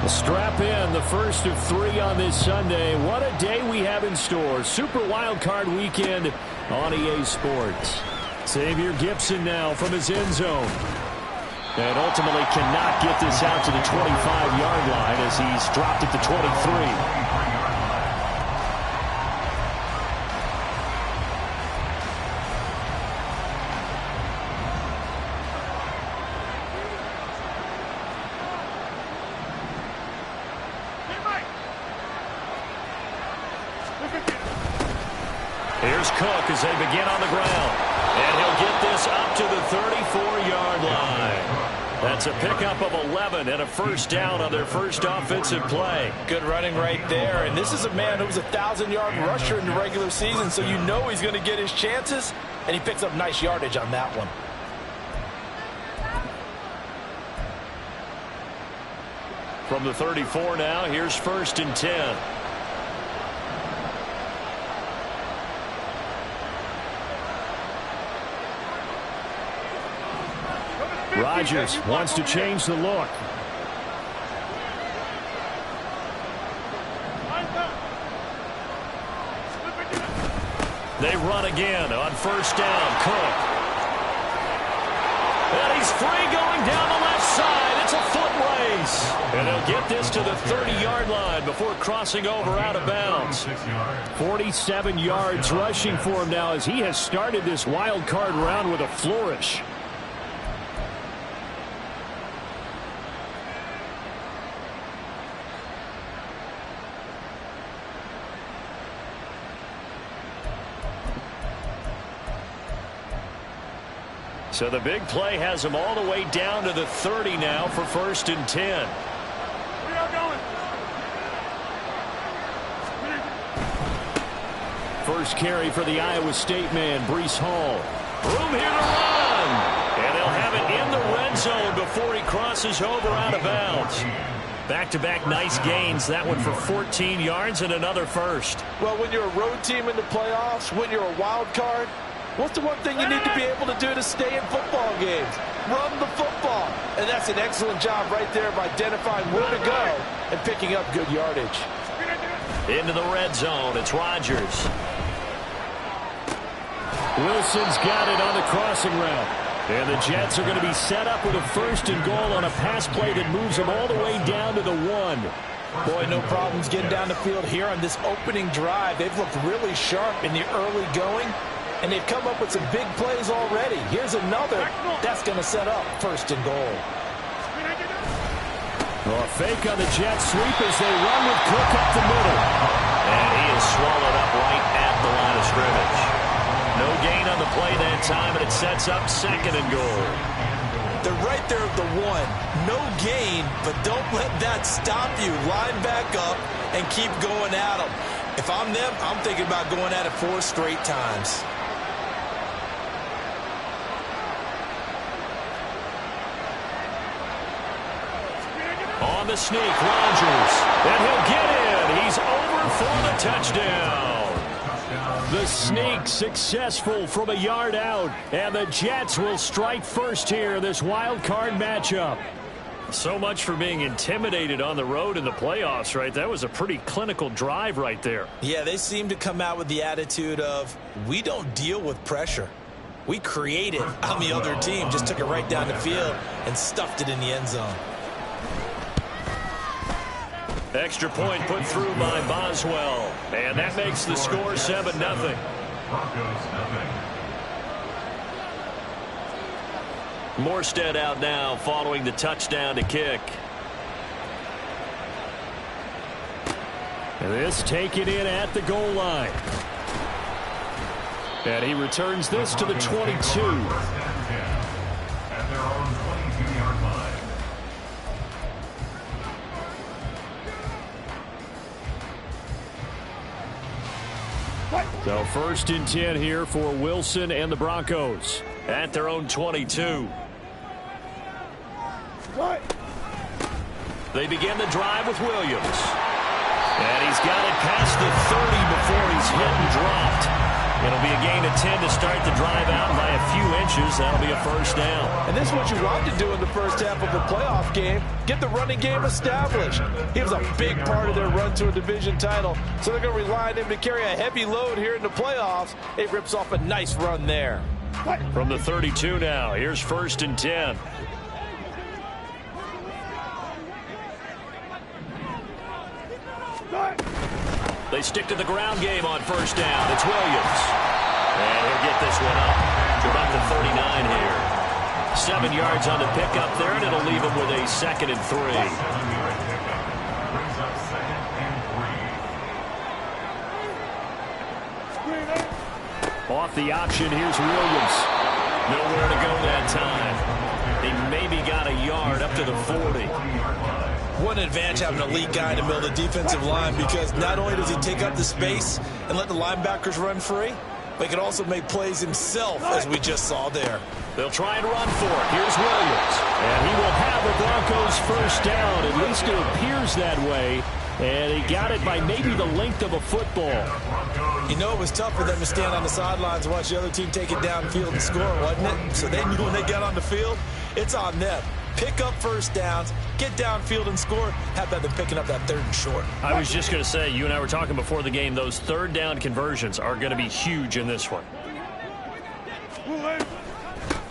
Strap in, the first of 3 on this Sunday. What a day we have in store. Super Wild Card Weekend on EA Sports. Xavier Gipson now from his end zone. And ultimately cannot get this out to the 25-yard line as he's dropped at the 23. Here's Cook as they begin on the ground. And he'll get this up to the 34-yard line. That's a pickup of 11 and a first down on their first offensive play. Good running right there. And this is a man who was a 1,000-yard rusher in the regular season, so you know he's going to get his chances. And he picks up nice yardage on that one. From the 34 now, here's 1st and 10. Rodgers wants to change the look. They run again on first down. Cook. And he's free going down the left side. It's a foot race. And he'll get this to the 30-yard line before crossing over out of bounds. 47 yards rushing for him now as he has started this wild card round with a flourish. So the big play has him all the way down to the 30 now for 1st and 10. We are going. First carry for the Iowa State man, Breece Hall. Room here to run. And he'll have it in the red zone before he crosses over out of bounds. Back-to-back nice gains. That one for 14 yards and another first. Well, when you're a road team in the playoffs, when you're a wild card, what's the one thing you need to be able to do to stay in football games? Run the football. And that's an excellent job right there of identifying where to go and picking up good yardage. Into the red zone. It's Rodgers. Wilson's got it on the crossing route. And the Jets are going to be set up with a 1st and goal on a pass play that moves them all the way down to the 1. Boy, no problems getting down the field here on this opening drive. They've looked really sharp in the early going. And they've come up with some big plays already. Here's another that's going to set up 1st and goal. Well, a fake on the Jets sweep as they run with Cook up the middle. And he is swallowed up right at the line of scrimmage. No gain on the play that time, and it sets up 2nd and goal. They're right there at the 1. No gain, but don't let that stop you. Line back up and keep going at them. If I'm them, I'm thinking about going at it 4 straight times. On the sneak, Rodgers. And he'll get in. He's over for the touchdown. The sneak successful from a yard out. And the Jets will strike first here, this wild card matchup. So much for being intimidated on the road in the playoffs, right? That was a pretty clinical drive right there. Yeah, they seem to come out with the attitude of, we don't deal with pressure. We create it on the other team. Just took it right down the field and stuffed it in the end zone. Extra point put through by Boswell. And that makes the score 7-0. Morstead out now following the touchdown to kick. And this taken in at the goal line. And he returns this to the 22. So 1st and 10 here for Wilson and the Broncos at their own 22. They begin the drive with Williams. And he's got it past the 30 before he's hit and dropped. It'll be a gain of 10 to start the drive out by a few inches. That'll be a first down. And this is what you want to do in the first half of a playoff game. Get the running game established. He was a big part of their run to a division title, so they're going to rely on him to carry a heavy load here in the playoffs. It rips off a nice run there. From the 32 now, here's first and 10. They stick to the ground game on first down. It's Williams. And he'll get this one up to about the 39 here. 7 yards on the pickup there, and it'll leave him with a 2nd and 3. Off the option, here's Williams. Nowhere to go that time. He maybe got a yard up to the 40. What an advantage having an elite guy in the middle of the defensive line, because not only does he take up the space and let the linebackers run free, but he can also make plays himself, as we just saw there. They'll try and run for it. Here's Williams. And he will have the Broncos first down. At least it appears that way. And he got it by maybe the length of a football. You know, it was tough for them to stand on the sidelines and watch the other team take it downfield and score, wasn't it? So they knew when they got on the field, it's on them. Pick up first downs, get downfield and score. How about them picking up that 3rd and short? I was just going to say, you and I were talking before the game, those 3rd down conversions are going to be huge in this one.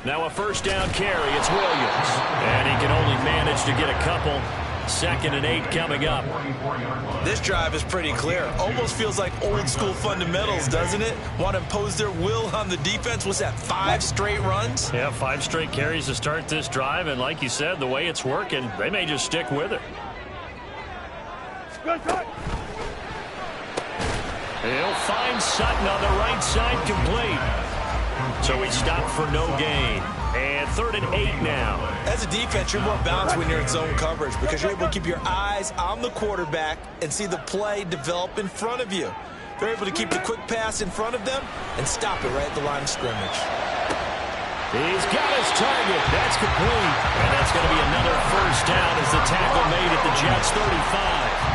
Now a first down carry, it's Williams. And he can only manage to get a couple. 2nd and 8 coming up. This drive is pretty clear. Almost feels like old school fundamentals, doesn't it? Want to impose their will on the defense. Was that 5 straight runs? Yeah, 5 straight carries to start this drive. And like you said, the way it's working, they may just stick with it. He'll find Sutton on the right side, complete. So he stopped for no gain. And 3rd and 8 now. As a defense, you're more balanced when you're in zone coverage, because you're able to keep your eyes on the quarterback and see the play develop in front of you. They're able to keep the quick pass in front of them and stop it right at the line of scrimmage. He's got his target. That's complete. And that's going to be another first down as the tackle made at the Jets' 35.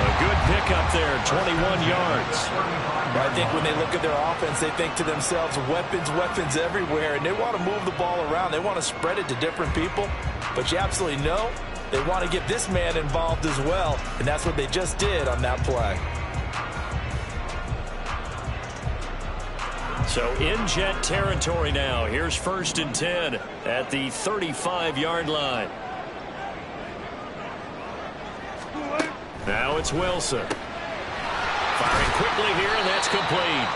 A good pickup there, 21 yards. I think when they look at their offense, they think to themselves, weapons, weapons everywhere, and they want to move the ball around. They want to spread it to different people, but you absolutely know they want to get this man involved as well, and that's what they just did on that play. So in Jet territory now. Here's first and 10 at the 35-yard line. Now it's Wilson. Firing quickly here, and that's complete.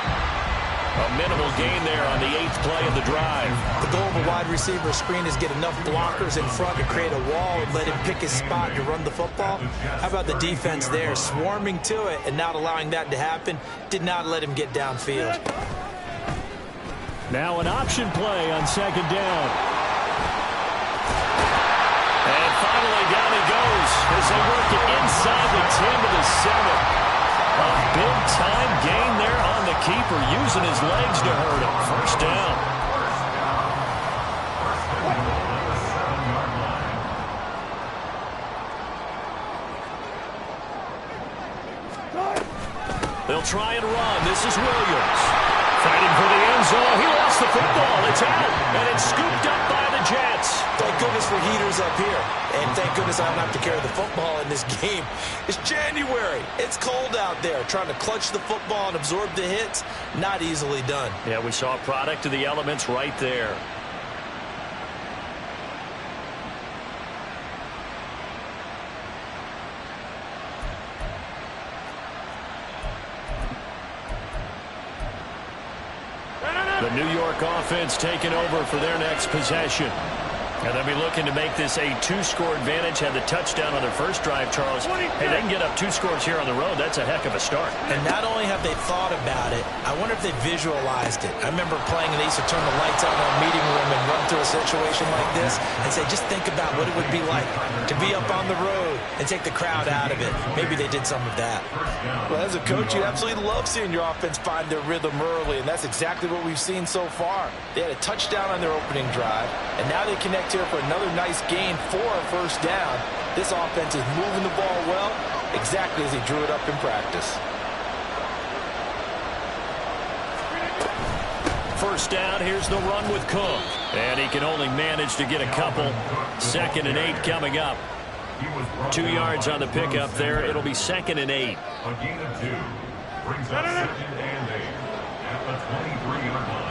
A minimal gain there on the 8th play of the drive. The goal of a wide receiver screen is get enough blockers in front to create a wall and let him pick his spot to run the football. How about the defense there, swarming to it and not allowing that to happen? Did not let him get downfield. Now an option play on 2nd down. And finally down he goes as they work it inside the 10 to the 7. A big-time gain there on the keeper, using his legs to hurt him. First down. They'll try and run. This is Williams. Fighting for the end zone. He lost the football. It's out. And it's scooped up by the Jets. Thank goodness for heaters up here. And thank goodness I don't have to carry the football in this game. It's January. It's cold out there. Trying to clutch the football and absorb the hits, not easily done. Yeah, we saw a product of the elements right there. The New York offense taking over for their next possession. And they'll be looking to make this a 2-score advantage. Had the touchdown on their first drive, Charles. Hey, they can get up 2 scores here on the road. That's a heck of a start. And not only have they thought about it, I wonder if they visualized it. I remember playing and they used to turn the lights on in our meeting room and run through a situation like this and say, just think about what it would be like to be up on the road and take the crowd out of it. Maybe they did some of that. Well, as a coach, you absolutely love seeing your offense find their rhythm early, and that's exactly what we've seen so far. They had a touchdown on their opening drive, and now they connect here for another nice gain for a first down. This offense is moving the ball well, exactly as he drew it up in practice. first down. Here's the run with Cook. And he can only manage to get a couple. 2nd and 8 coming up. 2 yards on the pickup there. It'll be 2nd and 8. A gain of 2. Brings up 2nd and 8 at the 23-yard line.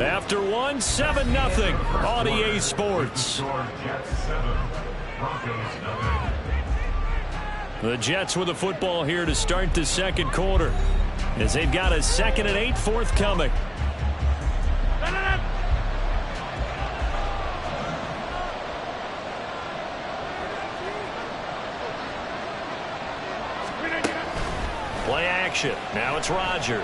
After one, 7-0 on EA Sports. Jets 7, Broncos 0. The Jets with the football here to start the second quarter, as they've got a 2nd and 8 forthcoming. Play action. Now it's Rodgers.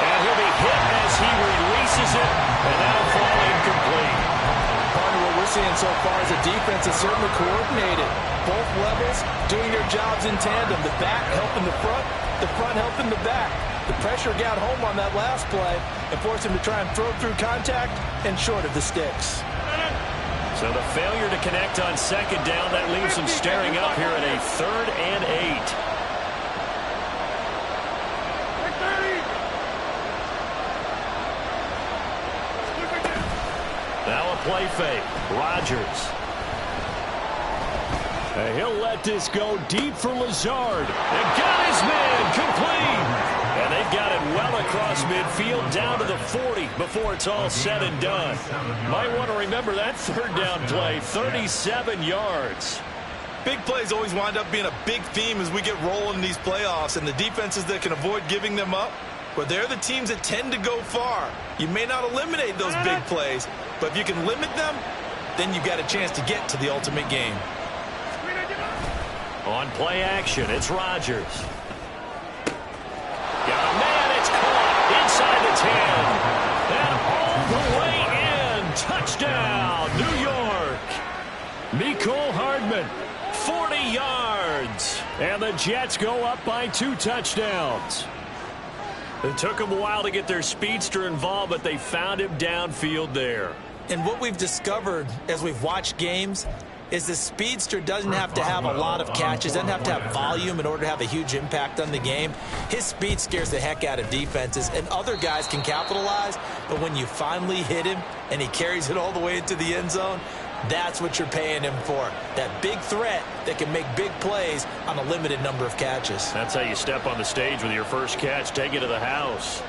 And he'll be hit as he releases it, and that'll fall incomplete. Part of what we're seeing so far is a defense that's certainly coordinated. Both levels doing their jobs in tandem. The back helping the front helping the back. The pressure got home on that last play and forced him to try and throw through contact and short of the sticks. So the failure to connect on 2nd down, that leaves them staring up here at a 3rd and 8. Now a play fake. Rodgers. And he'll let this go deep for Lazard. And got his man complete. And they've got it well across midfield down to the 40 before it's all said and done. Might want to remember that 3rd down play. 37 yards. Big plays always wind up being a big theme as we get rolling in these playoffs, and the defenses that can avoid giving them up, well, they're the teams that tend to go far. You may not eliminate those big plays, but if you can limit them, then you've got a chance to get to the ultimate game. On play action, it's Rodgers. Got a man, it's caught inside the 10. And all the way in. Touchdown, New York. Mecole Hardman, 40 yards. And the Jets go up by 2 touchdowns. It took them a while to get their speedster involved, but they found him downfield there. And what we've discovered as we've watched games is the speedster doesn't have to have a lot of catches, doesn't have to have volume in order to have a huge impact on the game. His speed scares the heck out of defenses, and other guys can capitalize, but when you finally hit him and he carries it all the way into the end zone, that's what you're paying him for. That big threat that can make big plays on a limited number of catches. That's how you step on the stage with your first catch. Take it to the house.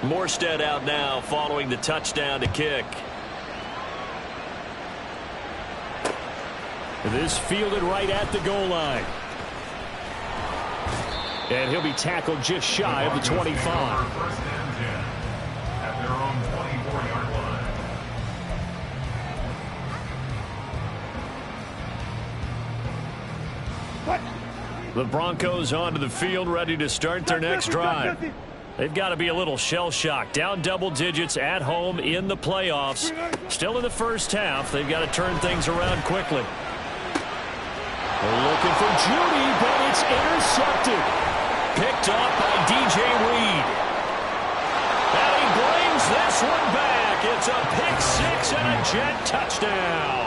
Morstead out now following the touchdown to kick. This fielded right at the goal line. And he'll be tackled just shy of the 25. First and 10 at their own 24-yard line. The Broncos onto the field, ready to start their next drive. They've got to be a little shell-shocked. Down double digits at home in the playoffs. Still in the first half. They've got to turn things around quickly. They're looking for Judy, but it's intercepted. Picked up by DJ Reed. And he brings this one back. It's a pick six and a Jet touchdown.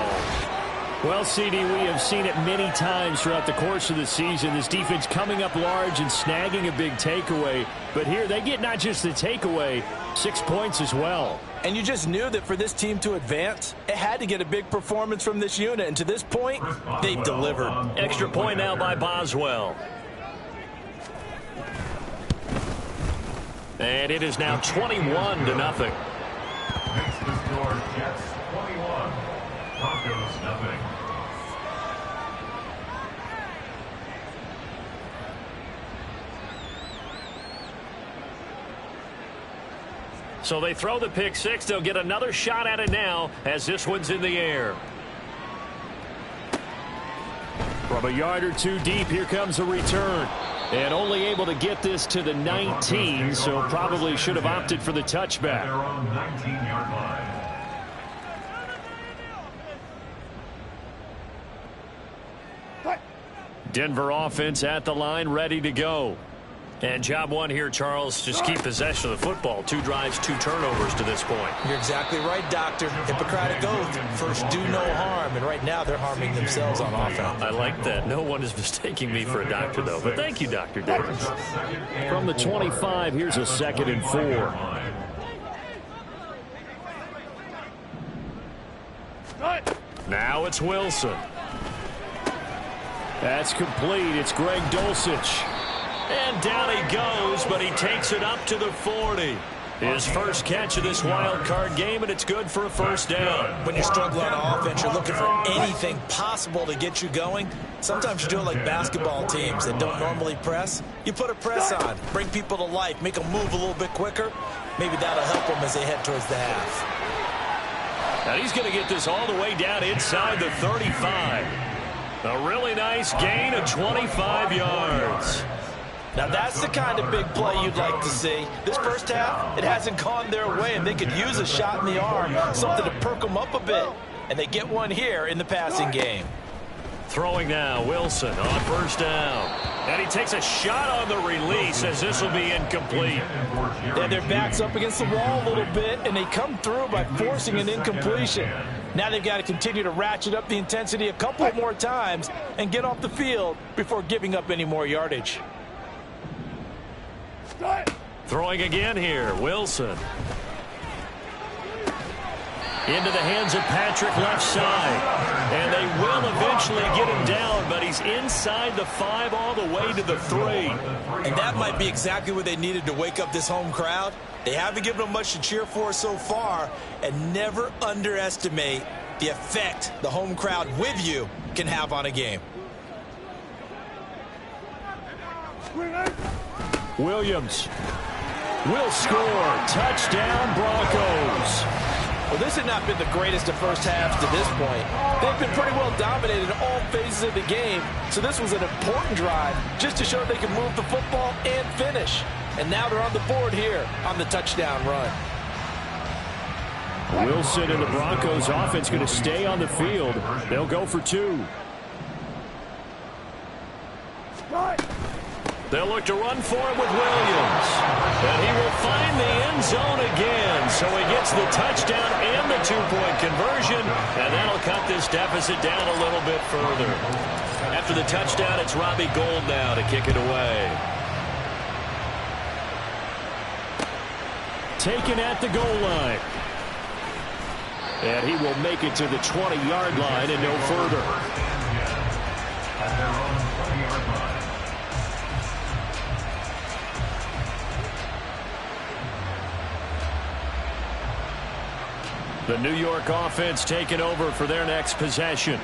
Well, CD, we have seen it many times throughout the course of the season. This defense coming up large and snagging a big takeaway. But here they get not just the takeaway, 6 points as well. And you just knew that for this team to advance, it had to get a big performance from this unit. And to this point, they've delivered. Extra point now by Boswell. And it is now 21-0. Makes the score Jets 21, Broncos 0. So they throw the pick six. They'll get another shot at it now as this one's in the air. From a yard or two deep, here comes a return. And only able to get this to the 19, so probably should have opted for the touchback. Their own 19-yard line. Denver offense at the line, ready to go. And job one here, Charles, just keep possession of the football. 2 drives, 2 turnovers to this point. You're exactly right, Doctor. Hippocratic oath. First, do no harm. And right now, they're harming themselves on offense. I like that. No one is mistaking me for a doctor, though. But thank you, Dr. Davis. From the 25, here's a 2nd and 4. Now it's Wilson. That's complete. It's Greg Dulcich. And down he goes, but he takes it up to the 40. His first catch of this wild card game, and it's good for a first down. When you struggle on offense, you're looking for anything possible to get you going. Sometimes you do it like basketball teams that don't normally press. You put a press on, bring people to life, make them move a little bit quicker. Maybe that'll help them as they head towards the half. And he's going to get this all the way down inside the 35. A really nice gain of 25 yards. Now, that's the kind of big play you'd like to see. This first half, it hasn't gone their way, and they could use a shot in the arm, something to perk them up a bit. And they get one here in the passing game. Throwing now, Wilson on first down. And he takes a shot on the release as this will be incomplete. Yeah, their back's up against the wall a little bit, and they come through by forcing an incompletion. Now they've got to continue to ratchet up the intensity a couple more times and get off the field before giving up any more yardage. Throwing again here, Wilson. Into the hands of Patrick left side. And they will eventually get him down, but he's inside the 5 all the way to the 3. And that might be exactly what they needed to wake up this home crowd. They haven't given them much to cheer for so far, and never underestimate the effect the home crowd with you can have on a game. Williams will score. Touchdown, Broncos. Well, this had not been the greatest of first halves to this point. They've been pretty well dominated in all phases of the game, so this was an important drive just to show they can move the football and finish. And now they're on the board here on the touchdown run. Wilson and the Broncos offense going to stay on the field. They'll go for 2. They'll look to run for it with Williams. And he will find the end zone again. So he gets the touchdown and the 2-point conversion. And that'll cut this deficit down a little bit further. After the touchdown, it's Robbie Gould now to kick it away. Taken at the goal line. And he will make it to the 20-yard line and no further. At their own 20-yard line. The New York offense taking over for their next possession.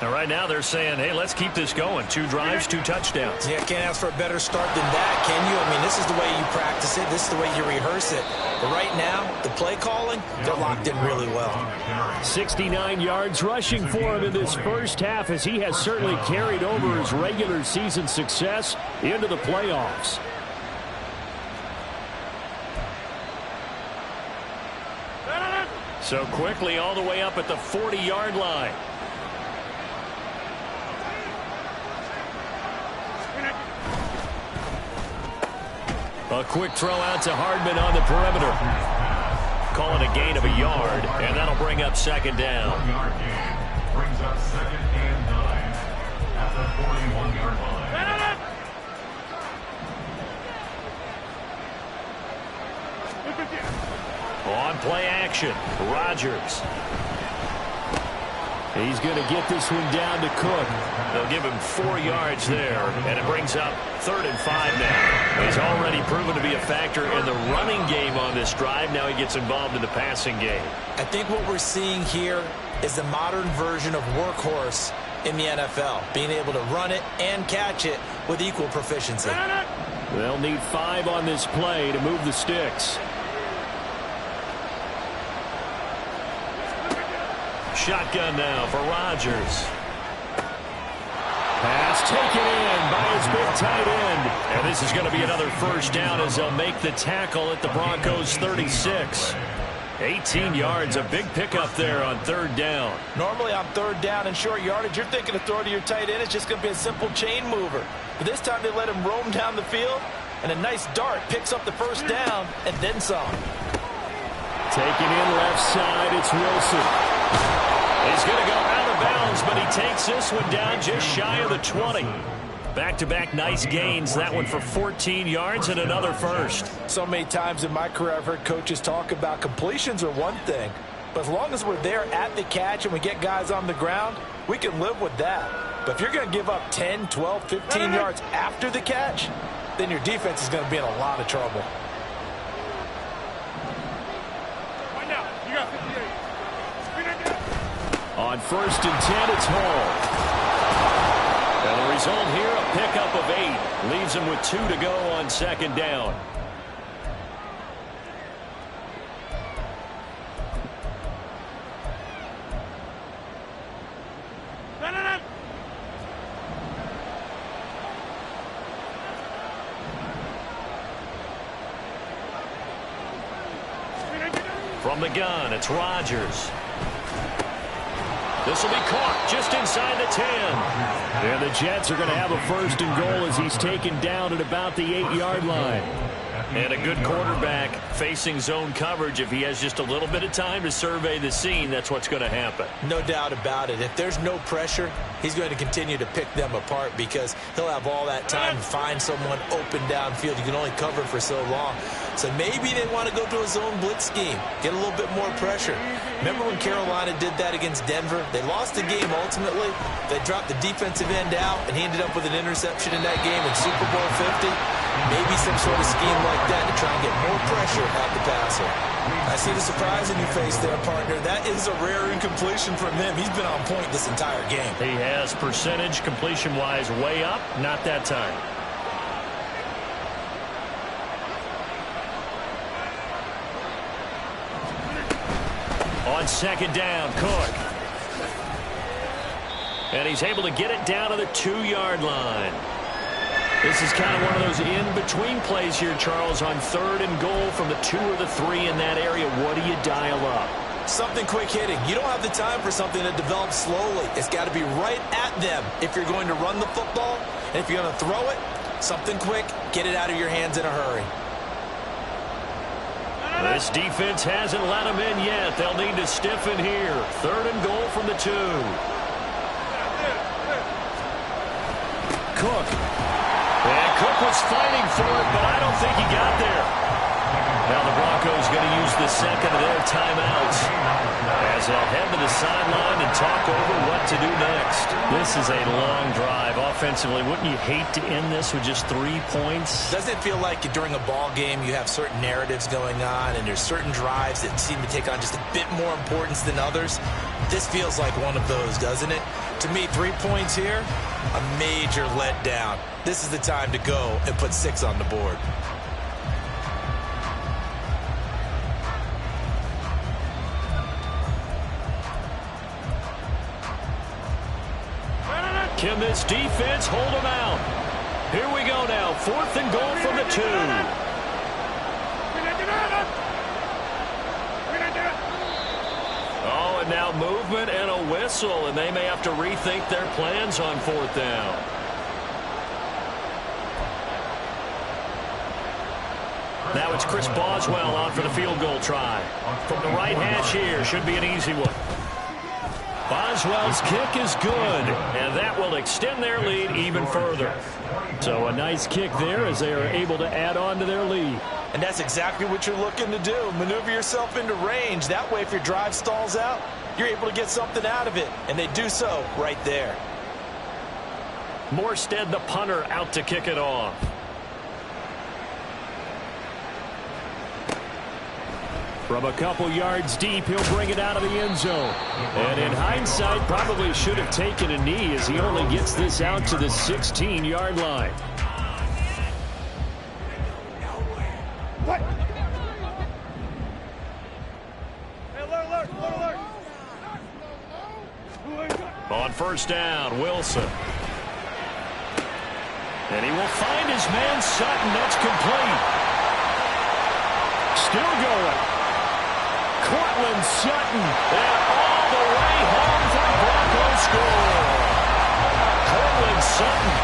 And right now they're saying, hey, let's keep this going. 2 drives, 2 touchdowns. Yeah, can't ask for a better start than that, can you? I mean, this is the way you practice it. This is the way you rehearse it. But right now, the play calling, they're locked in really well. 69 yards rushing for him in this first half as he has certainly carried over his regular season success into the playoffs. So quickly all the way up at the 40-yard line. A quick throw out to Hardman on the perimeter. Calling a gain of a yard, and that'll bring up 2nd down. 1-yard gain brings up 2nd and 9 at the 41-yard line. On play action, Rodgers. He's going to get this one down to Cook. They'll give him 4 yards there, and it brings up 3rd and 5 now. He's already proven to be a factor in the running game on this drive. Now he gets involved in the passing game. I think what we're seeing here is the modern version of workhorse in the NFL, being able to run it and catch it with equal proficiency. They'll need 5 on this play to move the sticks. Shotgun now for Rodgers. Pass taken in by his big tight end. And this is going to be another first down as they'll make the tackle at the Broncos 36. 18 yards, a big pickup there on third down. Normally on third down and short yardage, you're thinking of throw to your tight end. It's just going to be a simple chain mover. But this time they let him roam down the field, and a nice dart picks up the first down and then some. Taking in left side, it's Wilson. He's going to go out of bounds, but he takes this one down just shy of the 20. Back-to-back nice gains, that one for 14 yards and another first. So many times in my career I've heard coaches talk about completions are one thing, but as long as we're there at the catch and we get guys on the ground, we can live with that. But if you're going to give up 10, 12, 15 yards after the catch, then your defense is going to be in a lot of trouble. On 1st and 10, it's Hall. And the result here, a pickup of 8. Leaves him with 2 to go on second down. From the gun, it's Rodgers. This will be caught just inside the 10. And the Jets are going to have a 1st and goal as he's taken down at about the 8-yard line. And a good quarterback facing zone coverage. If he has just a little bit of time to survey the scene, that's what's going to happen. No doubt about it. If there's no pressure, he's going to continue to pick them apart because he'll have all that time to find someone open downfield. You can only cover for so long. So maybe they want to go to a zone blitz scheme, get a little bit more pressure. Remember when Carolina did that against Denver? They lost the game ultimately. They dropped the defensive end out, and he ended up with an interception in that game in Super Bowl 50. Maybe some sort of scheme like that to try and get more pressure at the passer. I see the surprise in your face there, partner. That is a rare incompletion from him. He's been on point this entire game. He has percentage completion-wise way up, not that time. On second down, Cook. And he's able to get it down to the 2-yard line. This is kind of one of those in-between plays here, Charles, on 3rd and goal from the 2 or the 3 in that area. What do you dial up? Something quick hitting. You don't have the time for something that develops slowly. It's got to be right at them if you're going to run the football. And if you're going to throw it, something quick, get it out of your hands in a hurry. This defense hasn't let them in yet. They'll need to stiffen here. 3rd and goal from the 2. Cook. And Cook was fighting for it, but I don't think he got there. Now the Broncos going to use the second of their timeouts as they'll head to the sideline and talk over what to do next. This is a long drive offensively. Wouldn't you hate to end this with just 3 points? Doesn't it feel like during a ball game you have certain narratives going on and there's certain drives that seem to take on just a bit more importance than others? This feels like one of those, doesn't it? To me, 3 points here, a major letdown. This is the time to go and put 6 on the board. Can this defense hold them out? Here we go now. 4th and goal from the 2. Oh, and now movement and a whistle, and they may have to rethink their plans on 4th down. Now it's Chris Boswell on for the field goal try. From the right hash here, should be an easy one. Boswell's kick is good, and that will extend their lead even further. So a nice kick there as they are able to add on to their lead. And that's exactly what you're looking to do. Maneuver yourself into range. That way, if your drive stalls out, you're able to get something out of it. And they do so right there. Morstead, the punter, out to kick it off. From a couple yards deep, he'll bring it out of the end zone. And in hindsight, probably should have taken a knee as he only gets this out to the 16-yard line. What? On 1st down, Wilson. And he will find his man Sutton. That's complete. Still going. Cook Courtland Sutton, and all the way home for the Broncos score. Courtland Sutton,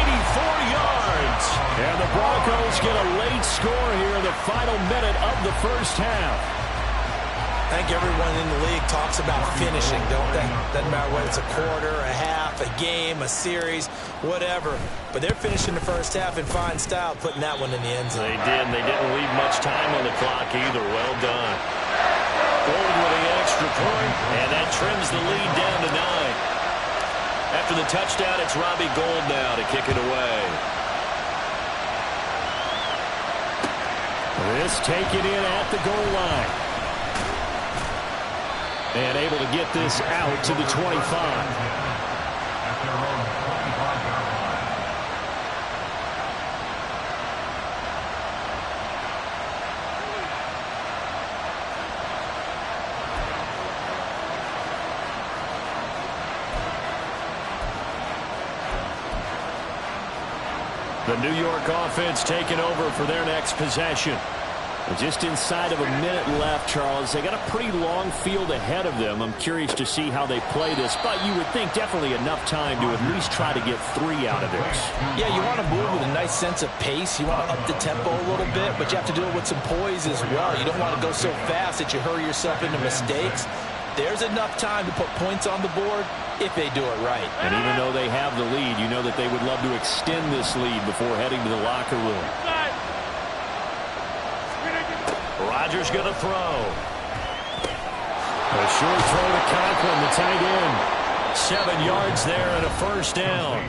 84 yards. And the Broncos get a late score here in the final minute of the first half. I think everyone in the league talks about finishing, don't they? Doesn't matter whether it's a quarter, a half, a game, a series, whatever. But they're finishing the first half in fine style, putting that one in the end zone. They did, and they didn't leave much time on the clock either. Well done. Gold with the extra point, and that trims the lead down to 9. After the touchdown, it's Robbie Gould now to kick it away. This taken in at the goal line. And able to get this out to the 25. The New York offense taking over for their next possession. Just inside of a minute left, Charles. They got a pretty long field ahead of them. I'm curious to see how they play this, but you would think definitely enough time to at least try to get 3 out of this. Yeah, you want to move with a nice sense of pace. You want to up the tempo a little bit, but you have to do it with some poise as well. You don't want to go so fast that you hurry yourself into mistakes. There's enough time to put points on the board if they do it right. And even though they have the lead, you know that they would love to extend this lead before heading to the locker room. Rodgers going to throw. A short throw to Conklin, the tight end. 7 yards there and a first down.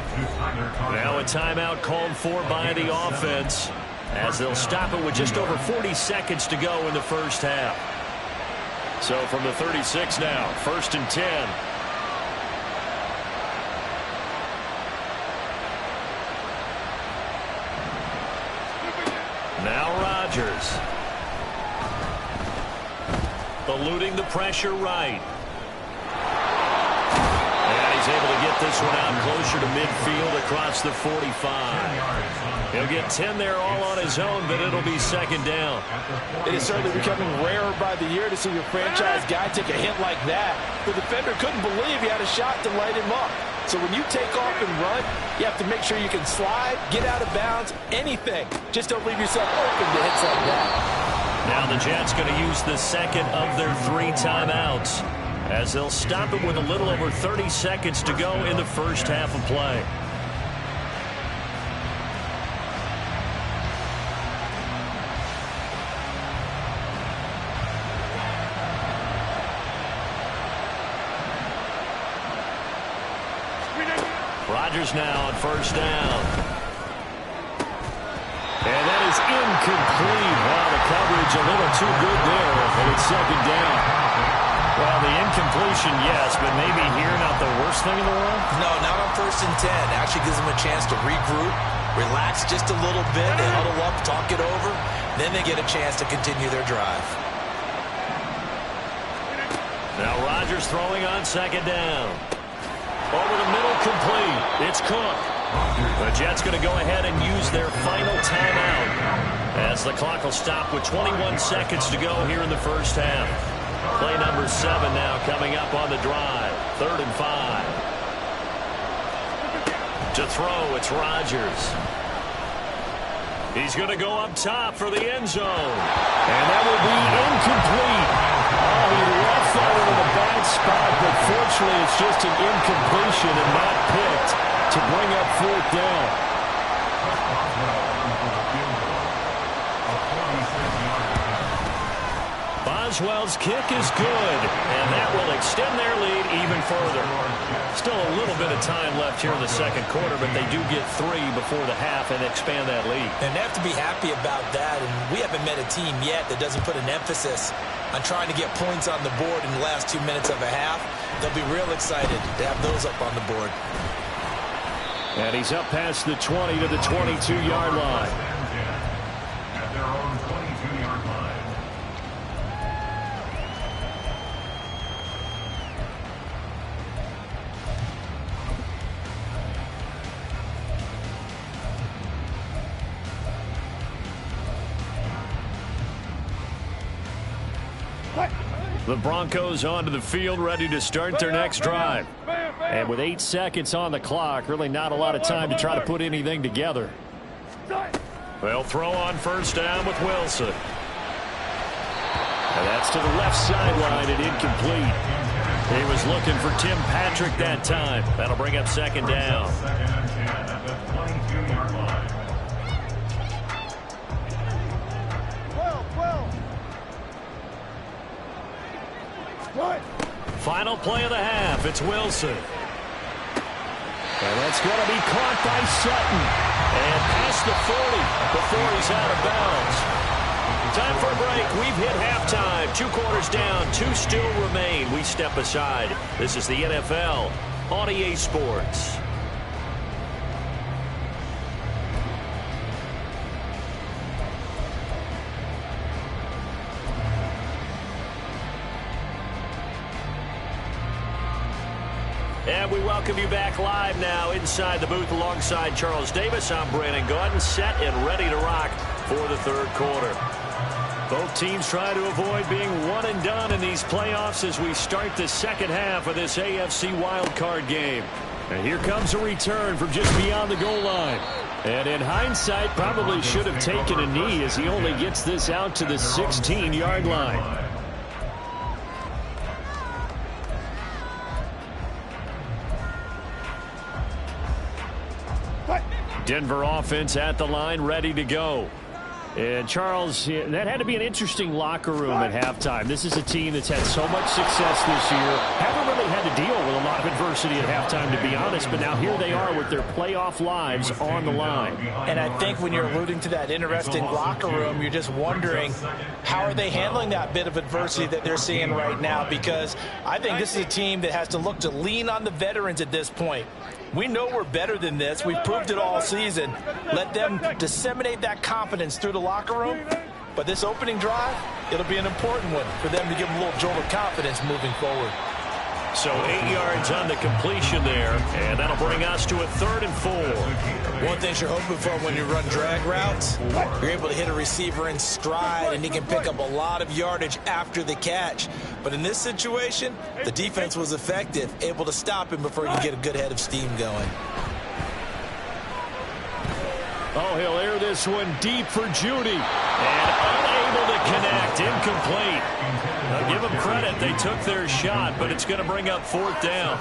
Now a timeout called for by the offense as they'll stop it with just over 40 seconds to go in the first half. So from the 36 now, 1st and 10. Now Rodgers. Eluding the pressure right. And he's able to get this one out closer to midfield across the 45. He'll get 10 there all on his own, but it'll be 2nd down. It is certainly becoming rarer by the year to see your franchise guy take a hit like that. The defender couldn't believe he had a shot to light him up. So when you take off and run, you have to make sure you can slide, get out of bounds, anything. Just don't leave yourself open to hits like that. Now the Jets going to use the second of their 3 timeouts as they'll stop it with a little over 30 seconds to go in the first half of play. Rodgers now on 1st down. And that is incomplete. Wow, the coverage a little too good there, and it's 2nd down. Well, the incompletion, yes, but maybe here not the worst thing in the world? No, not on 1st and 10. Actually gives them a chance to regroup, relax just a little bit. They huddle up, talk it over. Then they get a chance to continue their drive. Now Rodgers throwing on 2nd down. Over the middle, complete. It's Cook. The Jets going to go ahead and use their final timeout as the clock will stop with 21 seconds to go here in the first half. Play number 7 now coming up on the drive. 3rd and 5. To throw, it's Rodgers. He's going to go up top for the end zone. And that will be incomplete. Oh, he left that one in a bad spot, but fortunately it's just an incompletion and not picked to bring up 4th down. Boswell's kick is good, and that will extend their lead even further. Still a little bit of time left here in the 2nd quarter, but they do get 3 before the half and expand that lead. And they have to be happy about that, and we haven't met a team yet that doesn't put an emphasis on trying to get points on the board in the last 2 minutes of a half. They'll be real excited to have those up on the board. And he's up past the 20 to the 22-yard line. At their own 22-yard line. The Broncos onto the field, ready to start their next drive. And with 8 seconds on the clock, really not a lot of time to try to put anything together. They'll throw on first down with Wilson. And that's to the left sideline and incomplete. He was looking for Tim Patrick that time. That'll bring up second down. Final play of the half. It's Wilson. And that's going to be caught by Sutton. And past the 40 before he's out of bounds. Time for a break. We've hit halftime. 2 quarters down. 2 still remain. We step aside. This is the NFL on EA Sports. And we welcome you back live now inside the booth alongside Charles Davis. I'm Brandon Gaudin, set and ready to rock for the third quarter. Both teams try to avoid being one and done in these playoffs as we start the second half of this AFC wildcard game. And here comes a return from just beyond the goal line. And in hindsight, probably should have taken a knee as he only gets this out to the 16-yard line. Denver offense at the line, ready to go. And Charles, that had to be an interesting locker room at halftime. This is a team that's had so much success this year. Haven't really had to deal with a lot of adversity at halftime, to be honest. But now here they are with their playoff lives on the line. And I think when you're alluding to that interesting locker room, you're just wondering how are they handling that bit of adversity that they're seeing right now? Because I think this is a team that has to look to lean on the veterans at this point. We know we're better than this. We've proved it all season. Let them disseminate that confidence through the locker room. But this opening drive, it'll be an important one for them to give them a little jolt of confidence moving forward. So 8 yards on the completion there, and that'll bring us to a 3rd and 4. One thing you're hoping for when you run drag routes, you're able to hit a receiver in stride, and he can pick up a lot of yardage after the catch. But in this situation, the defense was effective, able to stop him before he could get a good head of steam going. Oh, he'll air this one deep for Judy. And unable to connect. Incomplete. Now, give them credit. They took their shot, but it's going to bring up 4th down.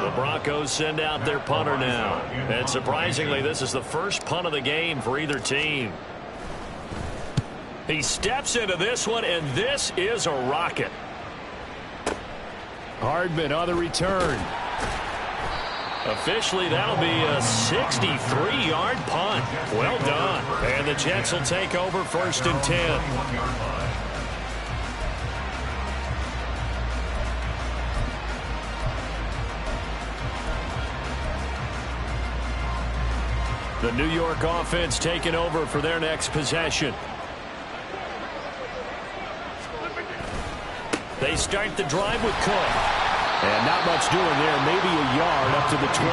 The Broncos send out their punter now. And surprisingly, this is the first punt of the game for either team. He steps into this one, and this is a rocket. Hardman on the return. Officially, that'll be a 63-yard punt. Well done. And the Jets will take over 1st and 10. The New York offense taking over for their next possession. They start the drive with Cook. And not much doing there, maybe a yard up to the 23.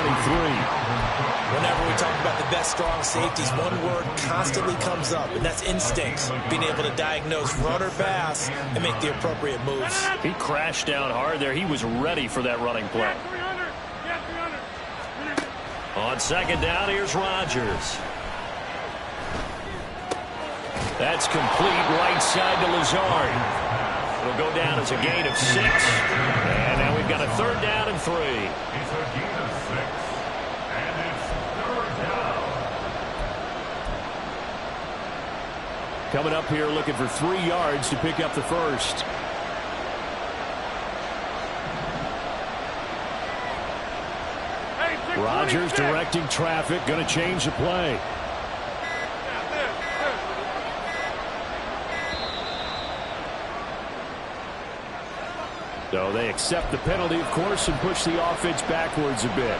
Whenever we talk about the best strong safeties, one word constantly comes up, and that's instincts. Being able to diagnose run or pass and make the appropriate moves. He crashed down hard there. He was ready for that running play. On 2nd down, here's Rodgers. That's complete right side to Lazard. It'll go down as a gain of 6. And now we've got a 3rd down and 3. It's a gain of 6. And it's 3rd down. Coming up here looking for 3 yards to pick up the first. Rodgers directing traffic, going to change the play. So they accept the penalty, of course, and push the offense backwards a bit.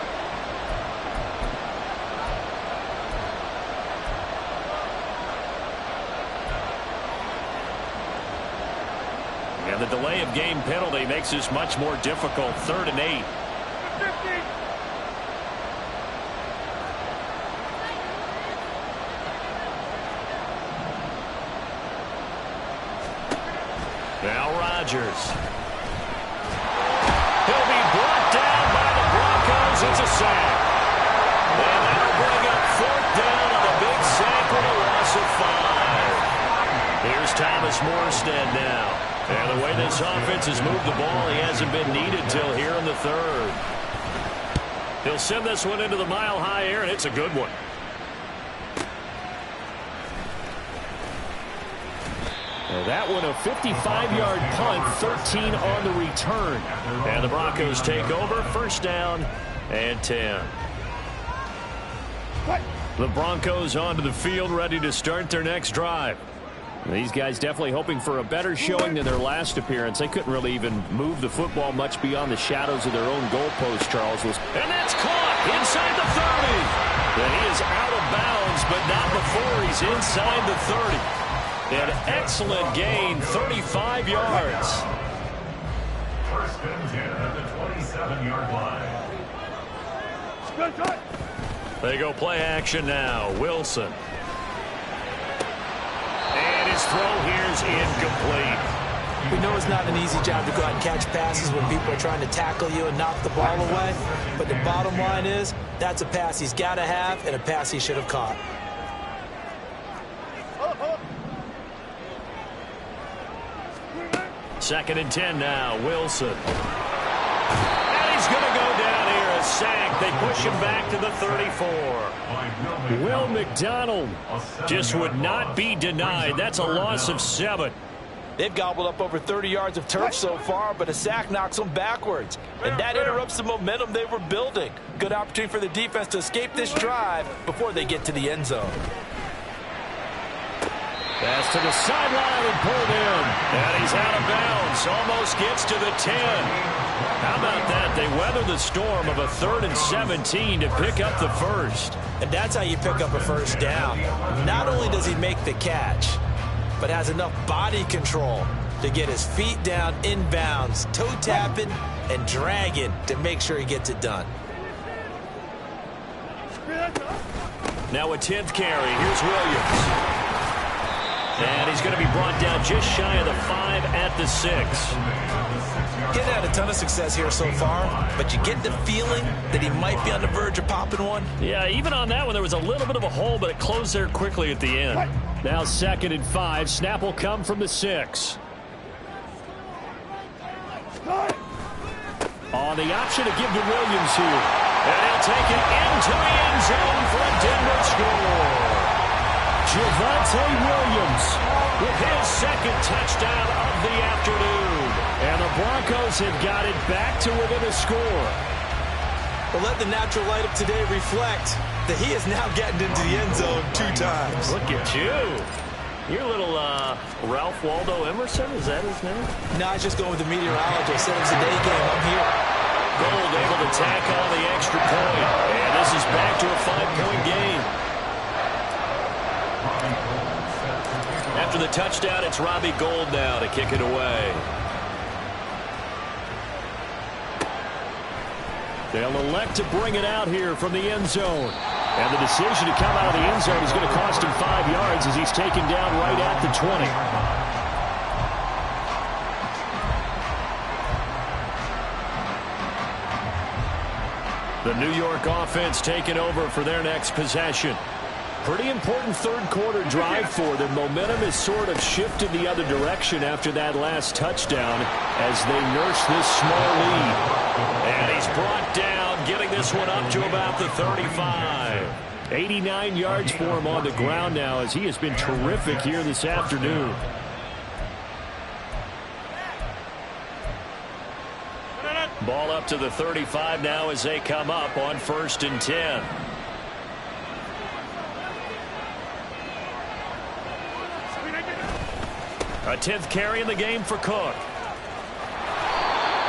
And the delay of game penalty makes this much more difficult. 3rd and 8. Now Rodgers. He'll be brought down by the Broncos. It's a sack. And that'll bring up 4th down on a big sack with a loss of 5. Here's Thomas Morstead now. And the way this offense has moved the ball, he hasn't been needed till here in the 3rd. He'll send this one into the mile-high air, and it's a good one. Well, that one a 55-yard punt, 13 on the return. And the Broncos take over, 1st down and 10. The Broncos onto the field, ready to start their next drive. These guys definitely hoping for a better showing than their last appearance. They couldn't really even move the football much beyond the shadows of their own goalpost, Charles. And that's caught inside the 30. And he is out of bounds, but not before he's inside the 30. An excellent gain, 35 yards. 1st and 10 at the 27-yard line. They go play action now. Wilson. And his throw here is incomplete. We know it's not an easy job to go out and catch passes when people are trying to tackle you and knock the ball away. But the bottom line is, that's a pass he's got to have and a pass he should have caught. Second and 10 now. Wilson. And he's going to go down here. A sack. They push him back to the 34. Will McDonald just would not be denied. That's a loss of 7. They've gobbled up over 30 yards of turf so far, but a sack knocks them backwards. And that interrupts the momentum they were building. Good opportunity for the defense to escape this drive before they get to the end zone. Pass to the sideline and pulled in. And he's out of bounds. Almost gets to the 10. How about that? They weather the storm of a 3rd and 17 to pick up the 1st. And that's how you pick up a 1st down. Not only does he make the catch, but has enough body control to get his feet down inbounds, toe tapping and dragging to make sure he gets it done. Now a 10th carry. Here's Williams. And he's going to be brought down just shy of the 5 at the 6. Getting had a ton of success here so far, but you get the feeling that he might be on the verge of popping one. Yeah, even on that one, there was a little bit of a hole, but it closed there quickly at the end. Now 2nd and 5. Snap will come from the 6. On the option to give to Williams here. And he'll take it into the end zone for a Denver score. Javonte Williams with his 2nd touchdown of the afternoon. And the Broncos have got it back to within a score. But let the natural light of today reflect that he is now getting into the end zone 2 times. Look at you. You're little Ralph Waldo Emerson, is that his name? No, I was just going with the meteorologist. Said it was a day game. I'm here. Gold able to tack on the extra point. And this is back to a 5-point game. After the touchdown, it's Robbie Gould now to kick it away. They'll elect to bring it out here from the end zone. And the decision to come out of the end zone is going to cost him 5 yards as he's taken down right at the 20. The New York offense taking over for their next possession. Pretty important 3rd quarter drive for them. Momentum has sort of shifted the other direction after that last touchdown as they nurse this small lead. And he's brought down, getting this one up to about the 35. 89 yards for him on the ground now as he has been terrific here this afternoon. Ball up to the 35 now as they come up on 1st and 10. A 10th carry in the game for Cook.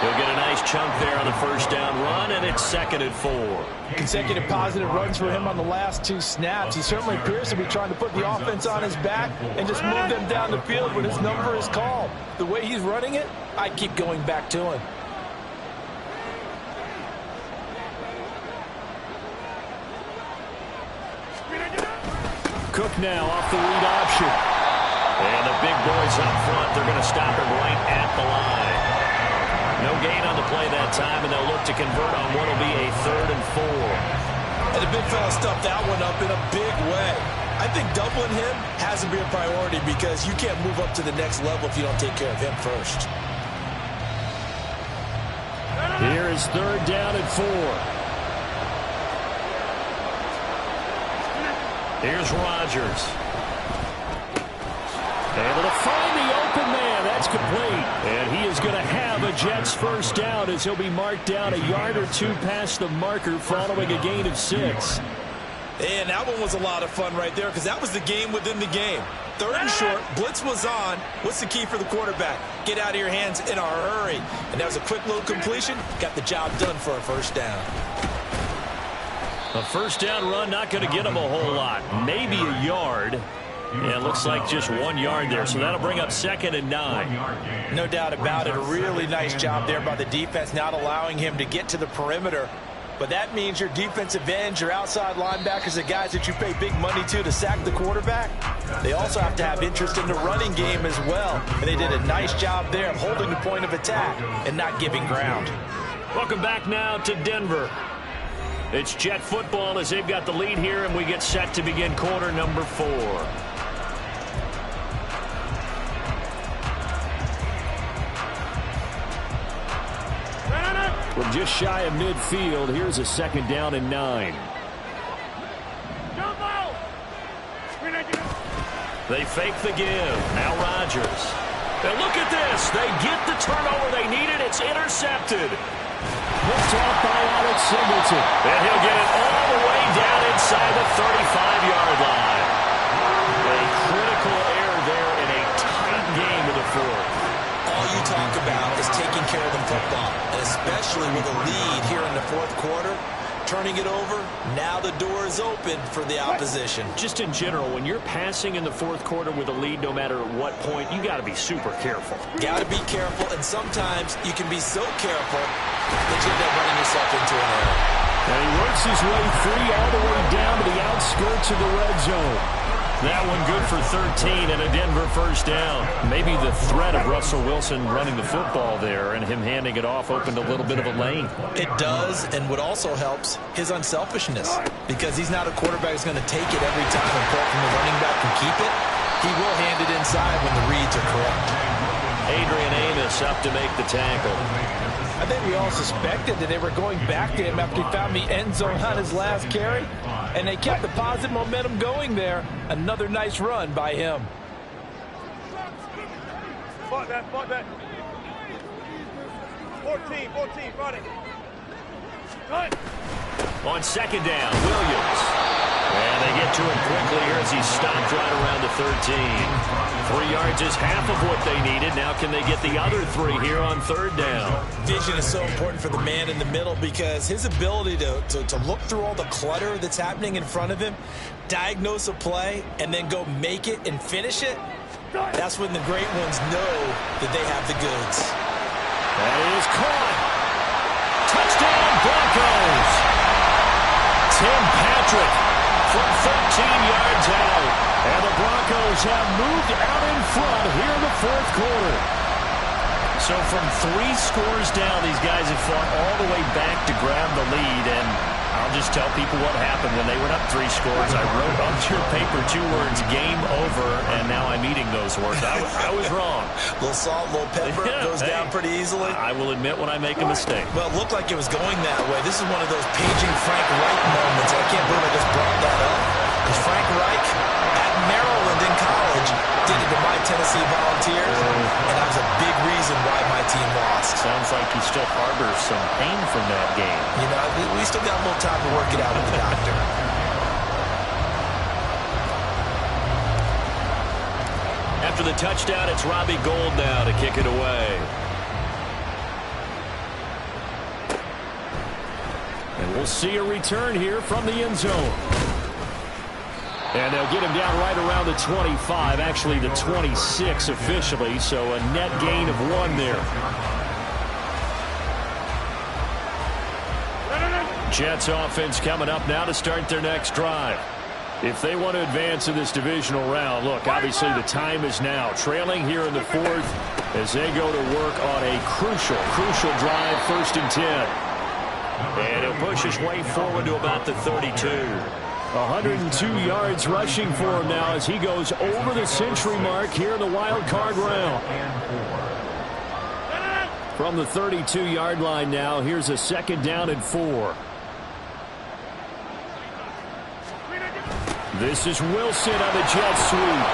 He'll get a nice chunk there on the 1st down run, and it's 2nd and 4. Consecutive positive runs for him on the last 2 snaps. He certainly appears to be trying to put the offense on his back and just move them down the field when his number is called. The way he's running it, I keep going back to him. Cook now off the read option. And the big boys up front, they're going to stop him right at the line. No gain on the play that time, and they'll look to convert on what will be a 3rd and 4. And the big fella stuffed that one up in a big way. I think doubling him has to be a priority because you can't move up to the next level if you don't take care of him first. Here is 3rd down and 4. Here's Rodgers. Able to find the open man. That's complete. And he is going to have a Jets 1st down as he'll be marked down a yard or 2 past the marker following a gain of 6. And that one was a lot of fun right there because that was the game within the game. 3rd and short, blitz was on. What's the key for the quarterback? Get out of your hands in a hurry. And that was a quick little completion. Got the job done for a 1st down. A 1st down run not going to get him a whole lot. Maybe a yard. Yeah, it looks like just 1 yard there. So that'll bring up 2nd and 9. No doubt about it. A really nice job there by the defense, not allowing him to get to the perimeter. But that means your defensive ends, your outside linebackers, the guys that you pay big money to sack the quarterback, they also have to have interest in the running game as well. And they did a nice job there of holding the point of attack and not giving ground. Welcome back now to Denver. It's Jet football as they've got the lead here, and we get set to begin quarter number 4. We're just shy of midfield. Here's a 2nd down and 9. They fake the give. Now Rodgers. And look at this. They get the turnover they needed. It's intercepted. Picked off by Alex Singleton. And he'll get it all the way down inside the 35-yard line. A critical error there in a tight game in the 4th. All you talk about is taking care of the football, and especially with a lead here in the 4th quarter. Turning it over, now the door is open for the opposition. Just in general, when you're passing in the 4th quarter with a lead, no matter at what point, you got to be super careful. Got to be careful, and sometimes you can be so careful that you end up running yourself into an error. And he works his way free all the way down to the outskirts of the red zone. That one good for 13 and a Denver 1st down. Maybe the threat of Russell Wilson running the football there and him handing it off opened a little bit of a lane. It does, and what also helps, his unselfishness. Because he's not a quarterback who's going to take it every time and pull from the running back and keep it. He will hand it inside when the reads are correct. Adrian Amos up to make the tackle. I think we all suspected that they were going back to him after he found the end zone on his last carry. And they kept the positive momentum going there. Another nice run by him. Spot that, spot that. 14, run it. Cut. On 2nd down, Williams. And they get to him quickly here as he's stopped right around the 13. 3 yards is half of what they needed. Now can they get the other 3 here on 3rd down? Vision is so important for the man in the middle because his ability to look through all the clutter that's happening in front of him, diagnose a play, and then go make it and finish it, that's when the great ones know that they have the goods. That is caught. Touchdown, Broncos. Tim Patrick from 13 yards out. And the Broncos have moved out in front here in the 4th quarter. So from 3 scores down, these guys have fought all the way back to grab the lead. And I'll just tell people what happened when they went up 3 scores. I wrote onto your paper 2 words, game over, and now I'm eating those words. I was wrong. A little salt, a little pepper, goes down pretty easily. I will admit when I make a mistake. Well, it looked like it was going that way. This is one of those paging Frank Reich moments. I can't believe I just brought that up. Because Frank Reich at Maryland in college did it to my Tennessee Volunteers, and that was a big reason why my team lost. Sounds like he still harbors some pain from that game. You know, we still got a little time to work it out with the doctor. After the touchdown, it's Robbie Gould now to kick it away. And we'll see a return here from the end zone. And they'll get him down right around the 25, actually the 26 officially, so a net gain of 1 there. Jets offense coming up now to start their next drive. If they want to advance in this divisional round, look, obviously the time is now. Trailing here in the fourth as they go to work on a crucial drive, 1st and 10. And he'll push his way forward to about the 32. 102 yards rushing for him now as he goes over the century mark here in the wild card round. From the 32-yard line now, here's a 2nd down and 4. This is Wilson on the jet sweep.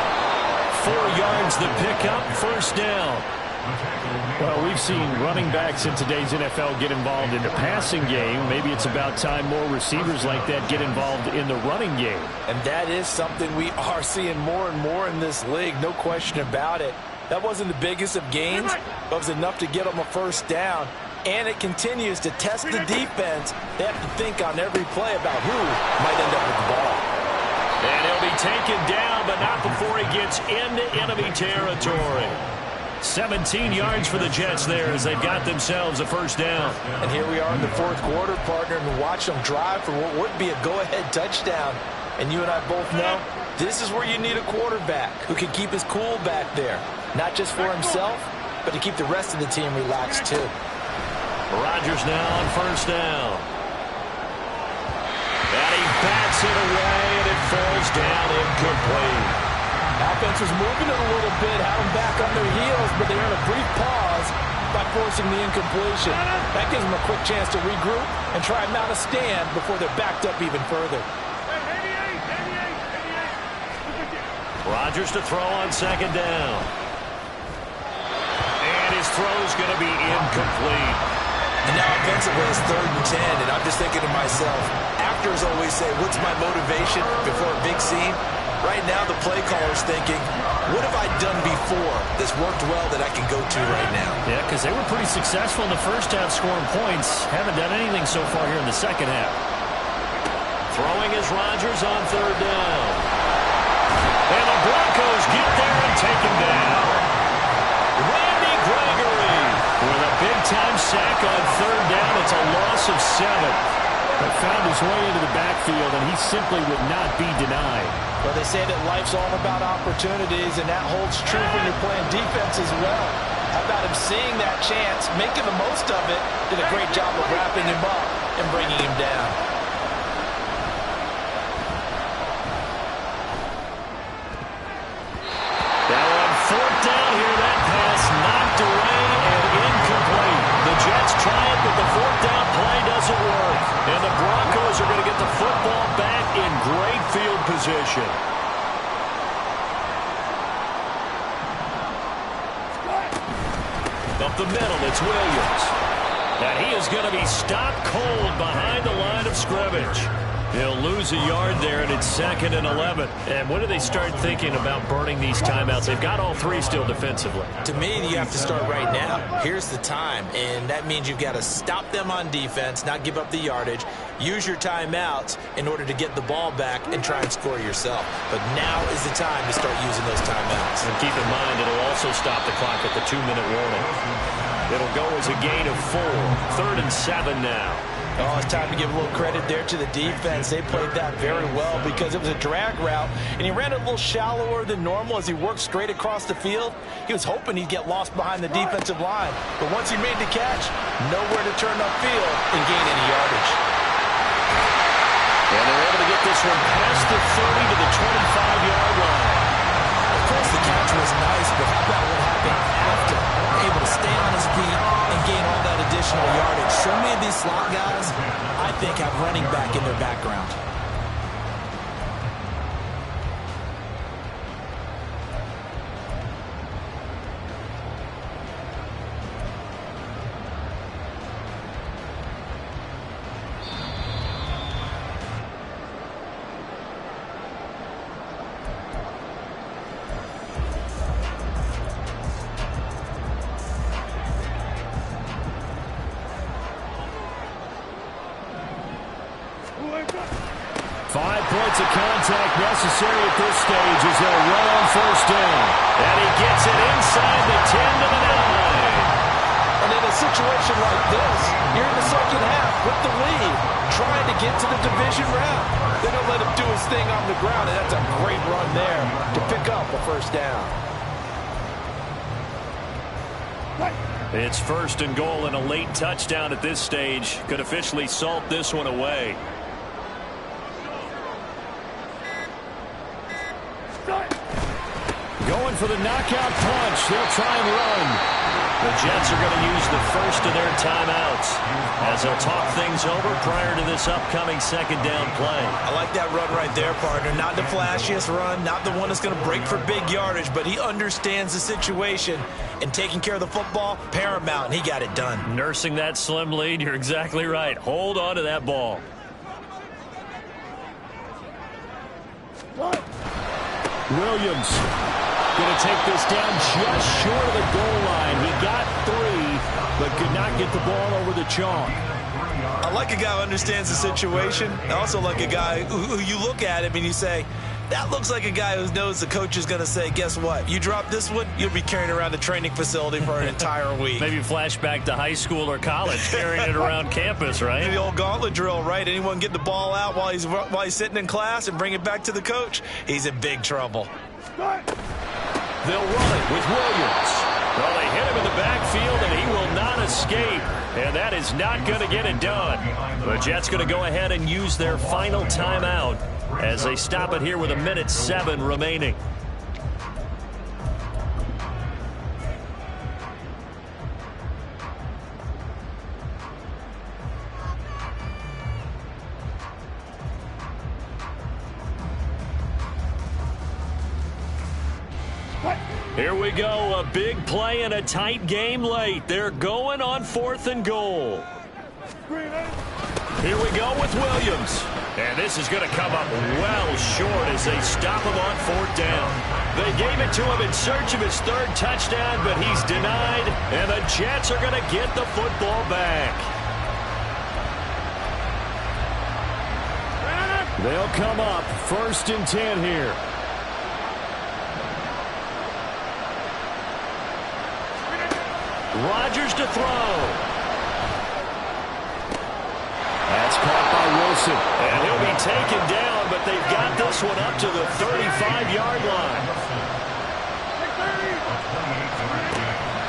4 yards the pickup, 1st down. Well, we've seen running backs in today's NFL get involved in the passing game. Maybe it's about time more receivers like that get involved in the running game. And that is something we are seeing more and more in this league, no question about it. That wasn't the biggest of gains, but it was enough to get them a 1st down. And it continues to test the defense. They have to think on every play about who might end up with the ball. And he'll be taken down, but not before he gets into enemy territory. 17 yards for the Jets there as they've got themselves a 1st down. And here we are in the 4th quarter, partner, and watch them drive for what would be a go-ahead touchdown. And you and I both know this is where you need a quarterback who can keep his cool back there. Not just for himself, but to keep the rest of the team relaxed too. Rodgers now on 1st down. And he bats it away, and it falls down incomplete. Offense was moving it a little bit, had them back on their heels, but they're in a brief pause by forcing the incompletion. That gives them a quick chance to regroup and try and mount a stand before they're backed up even further. Rodgers to throw on 2nd down. And his throw's going to be incomplete. And now offensively it's 3rd and 10, and I'm just thinking to myself, actors always say, what's my motivation before a big scene? Right now the play caller's thinking, what have I done before that's worked well that I can go to right now? Yeah, because they were pretty successful in the 1st half scoring points. Haven't done anything so far here in the 2nd half. Throwing is Rodgers on 3rd down. And the Broncos get there and take him down. Randy Gregory with a big-time sack on 3rd down. It's a loss of 7. But found his way into the backfield, and he simply would not be denied. Well, they say that life's all about opportunities, and that holds true when you're playing defense as well. How about him seeing that chance, making the most of it, did a great job of wrapping him up and bringing him down. Now on 4th down here, that pass knocked away and incomplete. The Jets try it, but the 4th down play doesn't work. And the Broncos are going to get the football back in great field position. Up the middle, it's Williams. And he is going to be stopped cold behind the line of scrimmage. He'll lose a yard there, and it's 2nd and 11. And when do they start thinking about burning these timeouts? They've got all 3 still defensively. To me, you have to start right now. Here's the time, and that means you've got to stop them on defense, not give up the yardage, use your timeouts in order to get the ball back and try and score yourself. But now is the time to start using those timeouts. And keep in mind, it'll also stop the clock at the 2-minute warning. It'll go as a gain of 4. 3rd and 7 now. Oh, it's time to give a little credit there to the defense. They played that very well because it was a drag route, and he ran a little shallower than normal as he worked straight across the field. He was hoping he'd get lost behind the defensive line, but once he made the catch, nowhere to turn upfield and gain any yardage. And they're able to get this one past the 30 to the 25-yard line. Of course, the catch was nice, but how about what happened after? Able to stay on his feet and gain all that additional yardage. So many of these slot guys, I think, have running back in their background. Contact necessary at this stage as they'll run on 1st down. And he gets it inside the 10 to the 9. And in a situation like this, you're in the second half with the lead, trying to get to the division round. They don't let him do his thing on the ground, and that's a great run there to pick up a first down. It's first and goal, and a late touchdown at this stage could officially salt this one away. Going for the knockout punch. They'll try and run. The Jets are going to use the first of their timeouts as they'll talk things over prior to this upcoming second down play. I like that run right there, partner. Not the flashiest run, not the one that's going to break for big yardage, but he understands the situation, and taking care of the football, paramount, and he got it done. Nursing that slim lead, you're exactly right. Hold on to that ball. Williams going to take this down just short of the goal line. He got 3, but could not get the ball over the chalk. I like a guy who understands the situation. I also like a guy who you look at him and you say, that looks like a guy who knows the coach is going to say, guess what? You drop this one, you'll be carrying around the training facility for an entire week. Maybe flashback to high school or college, carrying it around campus, right? The old gauntlet drill, right? Anyone get the ball out while he's sitting in class and bring it back to the coach? He's in big trouble. They'll run it with Williams. Well, they hit him in the backfield, and he will not escape. And that is not going to get it done. The Jets going to go ahead and use their final timeout as they stop it here with 1:07 remaining. Here we go, a big play and a tight game late. They're going on 4th and goal. Here we go with Williams. And this is going to come up well short as they stop him on 4th down. They gave it to him in search of his 3rd touchdown, but he's denied, and the Jets are going to get the football back. They'll come up 1st and 10 here. Rodgers to throw. That's caught by Wilson. And he'll be taken down, but they've got this one up to the 35-yard line.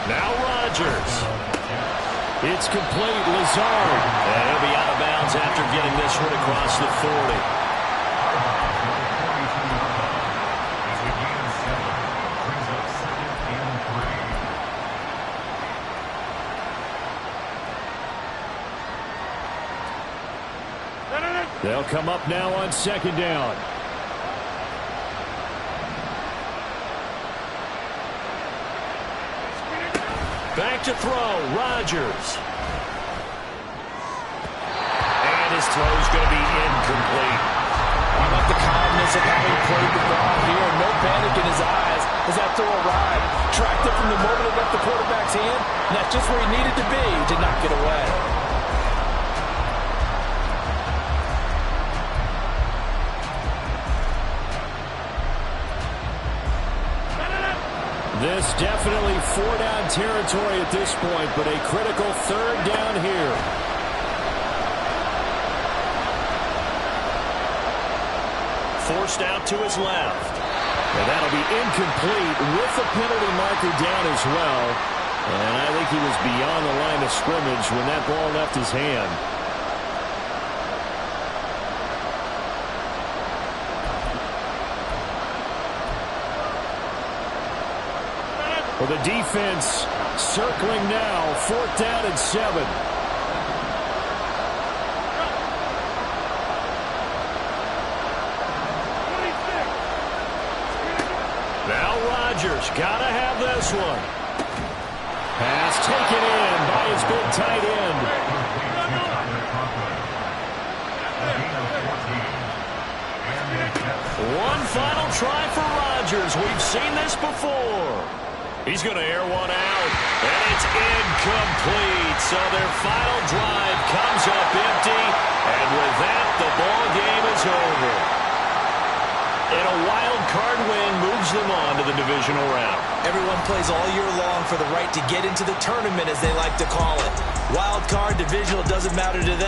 Now Rodgers. It's complete. Lazard. And he'll be out of bounds after getting this one across the 40. They'll come up now on 2nd down. Back to throw, Rodgers. And his throw's going to be incomplete. I like the calmness of having played the ball here. No panic in his eyes as that throw arrived. Tracked it from the moment it left the quarterback's hand, and that's just where he needed to be to not get away. This definitely 4-down territory at this point, but a critical 3rd down here. Forced out to his left. And that'll be incomplete with the penalty marker down as well. And I think he was beyond the line of scrimmage when that ball left his hand. Well, the defense circling now, 4th down and 7. Now Rodgers, gotta have this one. Pass taken in by his big tight end. One final try for Rodgers. We've seen this before. He's going to air one out, and it's incomplete. So their final drive comes up empty, and with that, the ball game is over. And a wild card win moves them on to the divisional round. Everyone plays all year long for the right to get into the tournament, as they like to call it. Wild card, divisional, doesn't matter to them.